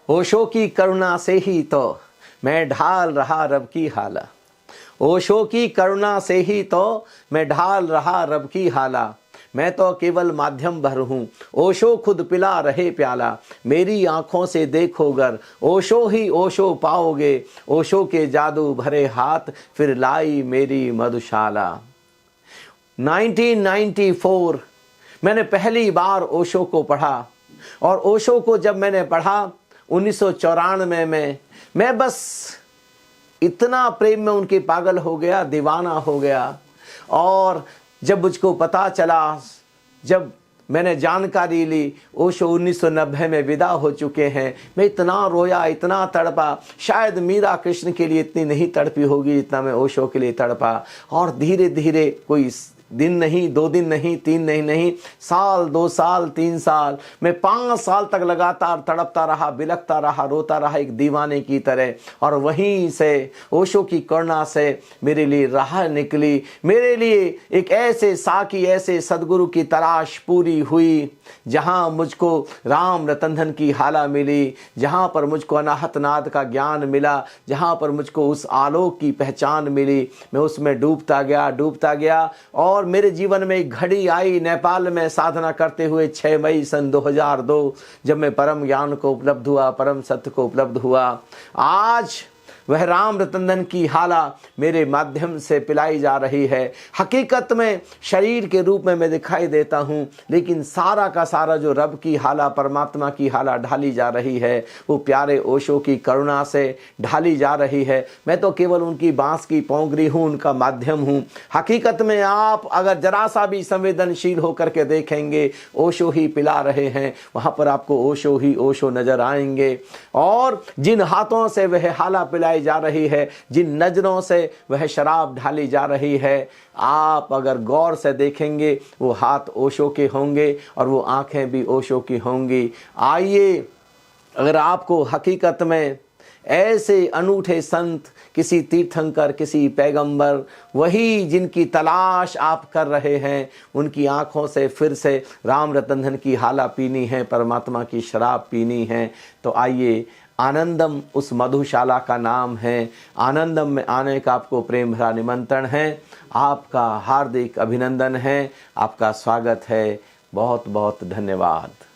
ओशो की करुणा से ही तो मैं ढाल रहा रब की हाला। ओशो की करुणा से ही तो मैं ढाल रहा रब की हाला। मैं तो केवल माध्यम भर हूँ, ओशो खुद पिला रहे प्याला। मेरी आंखों से देखोगर ओशो ही ओशो पाओगे। ओशो के जादू भरे हाथ फिर लाई मेरी मधुशाला। 1994 मैंने पहली बार ओशो को पढ़ा, और ओशो को जब मैंने पढ़ा 1994 में, मैं बस इतना प्रेम में उनके पागल हो गया, दीवाना हो गया। और जब मुझको पता चला, जब मैंने जानकारी ली ओशो 1990 में विदा हो चुके हैं, मैं इतना रोया, इतना तड़पा। शायद मीरा कृष्ण के लिए इतनी नहीं तड़पी होगी जितना मैं ओशो के लिए तड़पा। और धीरे धीरे कोई दिन नहीं, 2 दिन नहीं, 3 नहीं, साल, 2 साल, 3 साल, मैं 5 साल तक लगातार तड़पता रहा, बिलखता रहा, रोता रहा एक दीवाने की तरह। और वहीं से ओशो की करुणा से मेरे लिए राह निकली। मेरे लिए एक ऐसे साकी, ऐसे सदगुरु की तलाश पूरी हुई जहां मुझको राम रतन धन की हाला मिली, जहां पर मुझको अनाहत नाद का ज्ञान मिला, जहां पर मुझको उस आलोक की पहचान मिली। मैं उसमें डूबता गया। और मेरे जीवन में एक घड़ी आई नेपाल में साधना करते हुए 6 मई सन 2002, जब मैं परम ज्ञान को उपलब्ध हुआ, परम सत्य को उपलब्ध हुआ। आज वह राम रतन धन की हाला मेरे माध्यम से पिलाई जा रही है। हकीकत में शरीर के रूप में मैं दिखाई देता हूँ, लेकिन सारा का सारा जो रब की हाला, परमात्मा की हाला ढाली जा रही है, वो प्यारे ओशो की करुणा से ढाली जा रही है। मैं तो केवल उनकी बांस की पोंगरी हूँ, उनका माध्यम हूँ। हकीकत में आप अगर जरा सा भी संवेदनशील होकर के देखेंगे, ओशो ही पिला रहे हैं, वहाँ पर आपको ओशो ही ओशो नजर आएंगे। और जिन हाथों से वह हाला पिलाई जा रही है, जिन नजरों से वह शराब ढाली जा रही है, आप अगर गौर से देखेंगे वो हाथ ओशो के होंगे और वो आंखें भी ओशो की होंगी। आइए, अगर आपको हकीकत में ऐसे अनूठे संत, किसी तीर्थंकर, किसी पैगंबर, वही जिनकी तलाश आप कर रहे हैं, उनकी आंखों से फिर से राम रतन धन की हाला पीनी है, परमात्मा की शराब पीनी है, तो आइए, आनंदम उस मधुशाला का नाम है। आनंदम में आने का आपको प्रेम भरा निमंत्रण है। आपका हार्दिक अभिनंदन है, आपका स्वागत है। बहुत बहुत धन्यवाद।